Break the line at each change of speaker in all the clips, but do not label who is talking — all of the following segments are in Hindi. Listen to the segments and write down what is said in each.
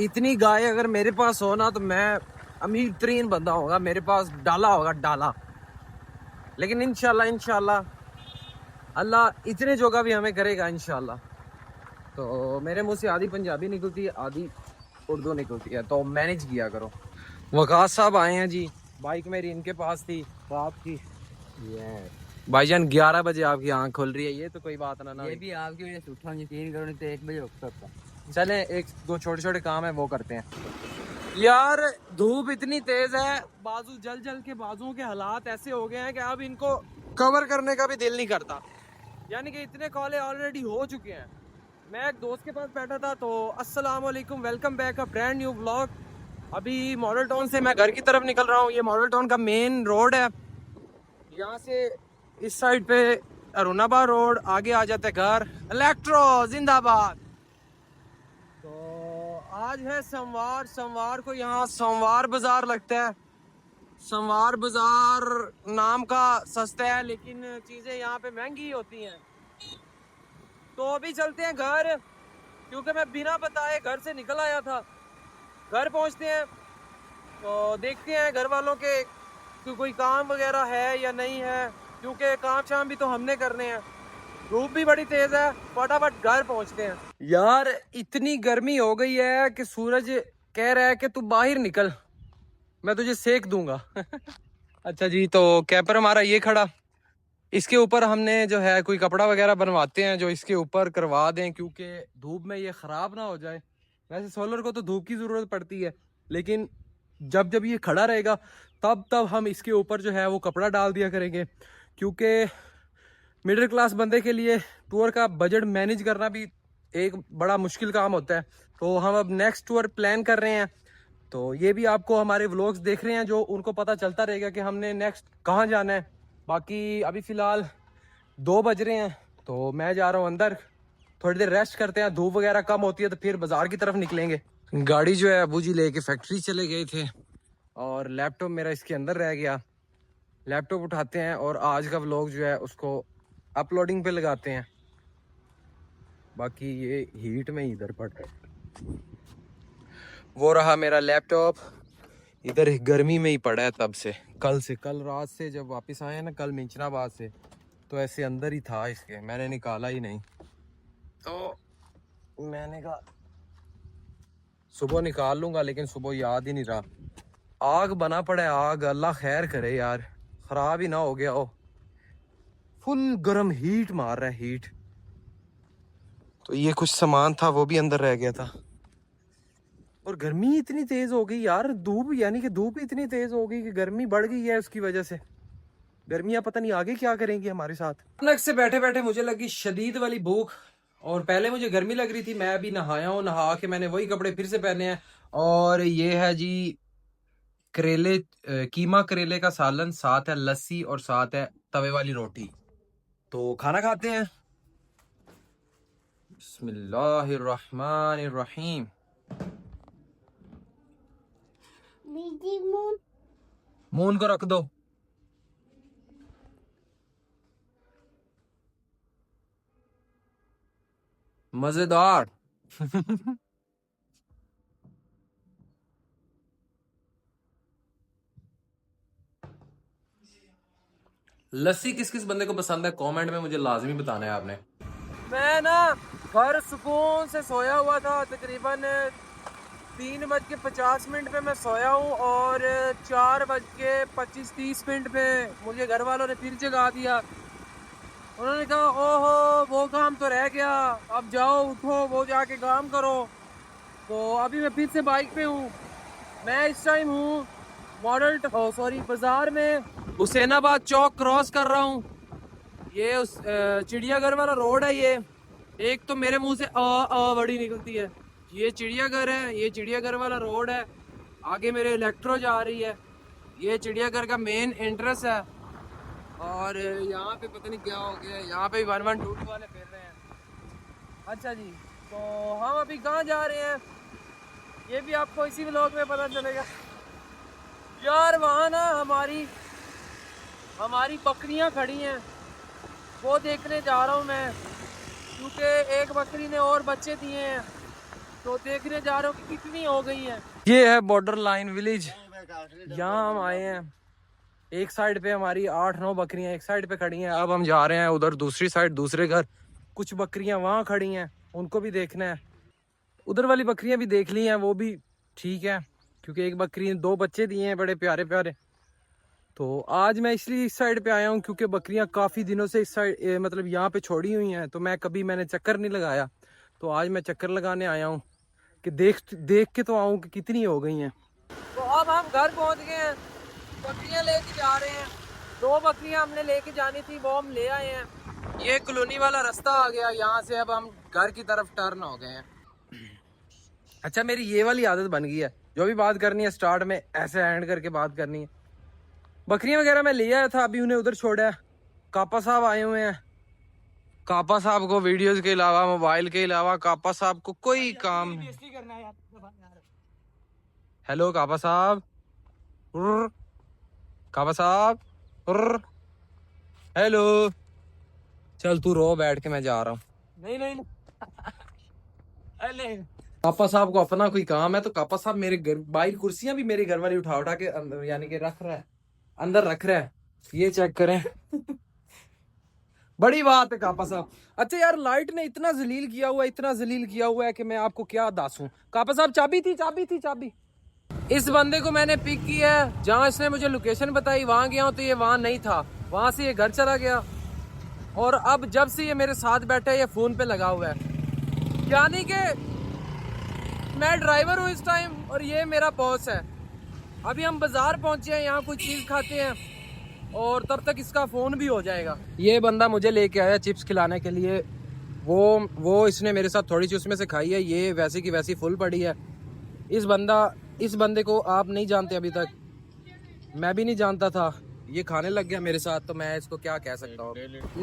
इतनी गाय अगर मेरे पास हो ना तो मैं अमीर तरीन बंदा होगा, मेरे पास डाला होगा डाला। लेकिन इंशाल्लाह इंशाल्लाह अल्लाह इतने जोगा भी हमें करेगा इंशाल्लाह। तो मेरे मुंह से आधी पंजाबी निकलती है, आधी उर्दू निकलती है, तो मैनेज किया करो। वकास साहब आए हैं जी, बाइक मेरी इनके पास थी रात की। भाईजान 11 बजे आपकी आंख खुल रही है, ये तो कोई बात ना।
ये भी आपकी वजह से उठा, 3 करोड़ तो 1 बजे उठ सकता।
चले एक दो छोटे छोटे काम है वो करते हैं। यार धूप इतनी तेज है, बाजू जल जल के बाजुओं के हालात ऐसे हो गए हैं कि अब इनको कवर करने का भी दिल नहीं करता। यानी कि इतने कॉले ऑलरेडी हो चुके हैं। मैं एक दोस्त के पास बैठा था, तो अस्सलाम वालेकुम, welcome back a brand new vlog. अभी मॉडल टाउन से मैं घर की तरफ निकल रहा हूँ। ये मॉडल टाउन का मेन रोड है, यहाँ से इस साइड पे अरुणाबाद रोड, आगे आ जाता है घर। इलेक्ट्रो जिंदाबाद। तो आज है सोमवार, सोमवार को यहाँ सोमवार बाजार लगता है। सोमवार बाजार नाम का सस्ता है, लेकिन चीजें यहाँ पे महंगी होती हैं। तो अभी चलते हैं घर, क्योंकि मैं बिना बताए घर से निकल आया था। घर पहुँचते हैं तो देखते हैं घर वालों के कि कोई काम वगैरह है या नहीं है, क्योंकि काम शाम भी तो हमने करने हैं। धूप भी बड़ी तेज है, फटाफट घर पहुंचते हैं। यार इतनी गर्मी हो गई है कि सूरज कह रहा है कि तू बाहर निकल, मैं तुझे सेक दूंगा। अच्छा जी, तो कैपर हमारा ये खड़ा, इसके ऊपर हमने जो है कोई कपड़ा वगैरह बनवाते हैं जो इसके ऊपर करवा दें, क्योंकि धूप में ये ख़राब ना हो जाए। वैसे सोलर को तो धूप की ज़रूरत पड़ती है, लेकिन जब जब ये खड़ा रहेगा तब तब हम इसके ऊपर जो है वो कपड़ा डाल दिया करेंगे, क्योंकि मिडिल क्लास बंदे के लिए टूर का बजट मैनेज करना भी एक बड़ा मुश्किल काम होता है। तो हम अब नेक्स्ट टूर प्लान कर रहे हैं, तो ये भी आपको हमारे व्लॉग्स देख रहे हैं जो उनको पता चलता रहेगा कि हमने नेक्स्ट कहाँ जाना है। बाकी अभी फ़िलहाल 2 बज रहे हैं, तो मैं जा रहा हूँ अंदर, थोड़ी देर रेस्ट करते हैं, धूप वगैरह कम होती है तो फिर बाजार की तरफ निकलेंगे। गाड़ी जो है अबू जी लेके फैक्ट्री चले गए थे और लैपटॉप मेरा इसके अंदर रह गया। लैपटॉप उठाते हैं और आज का व्लॉग जो है उसको अपलोडिंग पे लगाते हैं। बाकी ये हीट में इधर पड़ है, वो रहा मेरा लैपटॉप, इधर गर्मी में ही पड़ा है तब से, कल रात से जब वापस आए हैं ना, कल मिंचनाबाद से, तो ऐसे अंदर ही था इसके, मैंने निकाला ही नहीं। तो मैंने कहा सुबह निकाल लूंगा, लेकिन सुबह याद ही नहीं रहा। आग बना पड़ा है, आग अल्लाह खैर करे यार, खराब ही ना हो गया हो। फुल गर्म हीट मार रहा है, हीट। तो ये कुछ सामान था वो भी अंदर रह गया था। और गर्मी इतनी तेज हो गई यार, धूप यानी कि धूप इतनी तेज हो गई कि गर्मी बढ़ गई है उसकी वजह से। गर्मियां पता नहीं आगे क्या करेंगी हमारे साथ। अचानक से बैठे बैठे मुझे लगी शदीद वाली भूख, और पहले मुझे गर्मी लग रही थी। मैं अभी नहाया हूँ, नहा के मैंने वही कपड़े फिर से पहने हैं। और ये है जी करेले, कीमा करेले का सालन, साथ है लस्सी और साथ है तवे वाली रोटी। तो खाना खाते हैं। बिस्मिल्लाहिर्रहमानिर्रहीम। मून को रख दो। मजेदार। लस्सी किस किस बंदे को पसंद है कमेंट में मुझे लाजमी बताना है आपने। मैं ना घर सुकून से सोया हुआ था, तकरीबन 3:50 पे मैं सोया हूँ, और 4:25-30 पे मुझे घर वालों ने फिर जगा दिया। उन्होंने कहा ओहो वो काम तो रह गया, अब जाओ उठो वो जाके काम करो। तो अभी मैं फिर से बाइक पे हूँ। मैं इस टाइम हूँ बाजार में, हुसैनाबाद चौक क्रॉस कर रहा हूँ। ये उस चिड़ियाघर वाला रोड है। ये एक तो मेरे मुंह से अ बड़ी निकलती है। ये चिड़ियाघर है, ये चिड़ियाघर वाला रोड है। आगे मेरे इलेक्ट्रो जा रही है, ये चिड़ियाघर का मेन एंट्रेंस है। और यहाँ पे पता नहीं क्या हो गया, यहाँ पे 1122 वाले फिर रहे हैं। अच्छा जी, तो हम अभी कहाँ जा रहे हैं ये भी आपको इसी व्लॉग में पता चलेगा। यार वहाँ ना हमारी बकरियाँ खड़ी हैं, वो देखने जा रहा हूँ मैं, क्योंकि एक बकरी ने और बच्चे दिए हैं। तो देखने जा रहे हो कि कितनी हो गई है। ये है बॉर्डर लाइन विलेज, यहाँ हम आए हैं। एक साइड पे हमारी 8-9 बकरियां एक साइड पे खड़ी हैं। अब हम जा रहे हैं उधर दूसरी साइड, दूसरे घर। कुछ बकरियां वहाँ खड़ी हैं, उनको भी देखना है। उधर वाली बकरियां भी देख ली हैं, वो भी ठीक है, क्योंकि एक बकरी 2 बच्चे दिए हैं बड़े प्यारे प्यारे। तो आज मैं इसलिए इस साइड पे आया हूँ क्योंकि बकरियां काफ़ी दिनों से इस साइड मतलब यहाँ पे छोड़ी हुई हैं, तो मैंने चक्कर नहीं लगाया। तो आज मैं चक्कर लगाने आया हूँ कि देख के तो आऊँ कि कितनी हो गई हैं। तो अब हम घर पहुँच गए हैं, बकरियां लेके जा रहे हैं। 2 बकरियां हमने लेके जानी थी, वो हम ले आए हैं। ये कॉलोनी वाला रास्ता आ गया, यहाँ से अब हम घर की तरफ टर्न हो गए हैं। अच्छा, मेरी ये वाली आदत बन गई है, जो भी बात करनी है स्टार्ट में ऐसे एंड करके बात करनी है। बकरियां वगैरह मैं ले आया था, अभी उन्हें उधर छोड़ा है। कापा साहब आए हुए हैं। कापा साहब को वीडियोस के अलावा, मोबाइल के अलावा कापा साहब को कोई काम नहीं। हेलो कापा साहब, कापा साहब, हेलो। चल तू रो बैठ के, मैं जा रहा हूँ। नहीं कापा साहब को अपना कोई काम है, तो कापा साहब मेरे घर बाहर कुर्सियां भी मेरे घर वाली उठा उठा के यानी कि रख रहा है, अंदर रख रहा है। ये चेक करें। बड़ी बात है कापा साहब। अच्छा यार, लाइट ने इतना जलील किया हुआ है, इतना जलील किया हुआ है कि मैं आपको क्या दासूं। कापा साहब चाबी। इस बंदे को मैंने पिक किया है, जहाँ इसने मुझे लोकेशन बताई वहां गया हूँ, तो ये वहां नहीं था, वहां से ये घर चला गया। और अब जब से ये मेरे साथ बैठा है, ये फोन पे लगा हुआ है। यानी कि मैं ड्राइवर हूँ इस टाइम और ये मेरा बॉस है। अभी हम बाजार पहुंचे हैं, यहाँ कोई चीज खाते हैं और तब तक इसका फोन भी हो जाएगा। ये बंदा मुझे लेके आया चिप्स खिलाने के लिए। वो इसने मेरे साथ थोड़ी सी उसमें से खाई है, ये वैसी की वैसी फुल पड़ी है। इस बंदे को आप नहीं जानते, अभी तक मैं भी नहीं जानता था। ये खाने लग गया मेरे साथ, तो मैं इसको क्या कह सकता हूँ।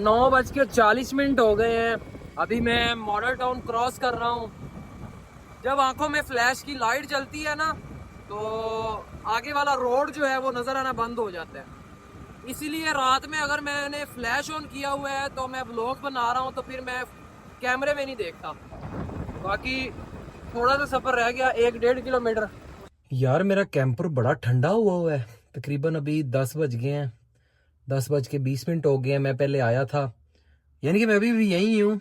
9:40 हो गए हैं। अभी मैं मॉडल टाउन क्रॉस कर रहा हूँ। जब आंखों में फ्लैश की लाइट जलती है ना, तो आगे वाला रोड जो है वो नजर आना बंद हो जाता है। इसीलिए रात में अगर मैंने फ्लैश ऑन किया हुआ है तो मैं व्लॉग बना रहा हूँ, तो फिर मैं कैमरे में नहीं देखता। बाकी थोड़ा सा सफर रह गया, 1-1.5 किलोमीटर। यार मेरा कैंपर बड़ा ठंडा हुआ है। तकरीबन अभी 10 बज गए हैं, 10:20 हो गए हैं। मैं पहले आया था, यानी कि मैं भी यहीं हूँ।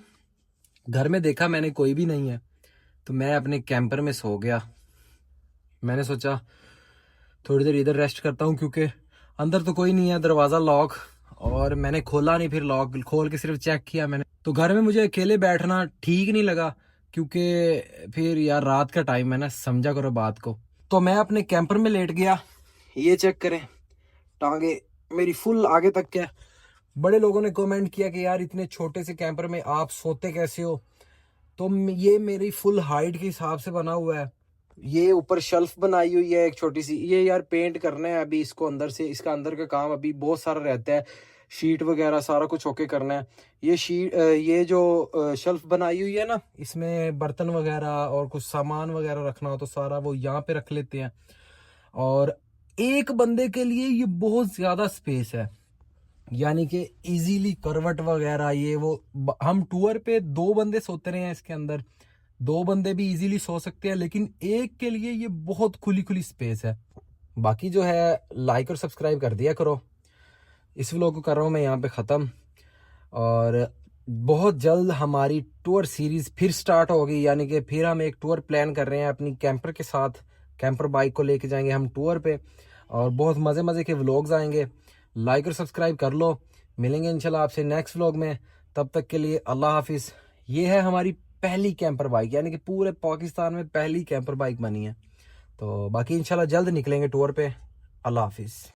घर में देखा मैंने कोई भी नहीं है, तो मैं अपने कैंपर में सो गया। मैंने सोचा थोड़ी देर इधर रेस्ट करता हूँ, क्योंकि अंदर तो कोई नहीं है, दरवाज़ा लॉक, और मैंने खोला नहीं, फिर लॉक खोल के सिर्फ चेक किया मैंने। तो घर में मुझे अकेले बैठना ठीक नहीं लगा, क्योंकि फिर यार रात का टाइम है ना, समझा करो बात को। तो मैं अपने कैंपर में लेट गया। ये चेक करें, टांगे मेरी फुल आगे तक क्या। बड़े लोगों ने कमेंट किया कि यार इतने छोटे से कैंपर में आप सोते कैसे हो। तो ये मेरी फुल हाइट के हिसाब से बना हुआ है। ये ऊपर शेल्फ बनाई हुई है एक छोटी सी। ये यार पेंट करना है अभी इसको अंदर से, इसका अंदर का काम अभी बहुत सारा रहता है, शीट वगैरह सारा कुछ ओके करना है। ये जो शेल्फ बनाई हुई है ना, इसमें बर्तन वगैरह और कुछ सामान वगैरह रखना हो तो सारा वो यहाँ पे रख लेते हैं। और एक बंदे के लिए ये बहुत ज्यादा स्पेस है, यानी कि इजीली करवट वगैरह ये वो। हम टूर पे 2 बंदे सोते रहे हैं इसके अंदर, 2 बंदे भी इजीली सो सकते हैं, लेकिन एक के लिए ये बहुत खुली स्पेस है। बाकी जो है लाइक और सब्सक्राइब कर दिया करो। इस व्लॉग को कर रहा हूँ मैं यहाँ पे ख़त्म, और बहुत जल्द हमारी टूर सीरीज फिर स्टार्ट होगी, यानी कि फिर हम एक टूर प्लान कर रहे हैं अपनी कैंपर के साथ। कैंपर बाइक को लेके जाएंगे हम टूर पे, और बहुत मज़े के व्लॉग्स आएंगे। लाइक और सब्सक्राइब कर लो। मिलेंगे इंशाल्लाह आपसे नेक्स्ट व्लॉग में, तब तक के लिए अल्लाह हाफिज़। ये है हमारी पहली कैंपर बाइक, यानी कि पूरे पाकिस्तान में पहली कैंपर बाइक बनी है। तो बाकी इंशाल्लाह जल्द निकलेंगे टूर पे। अल्लाह हाफिज़।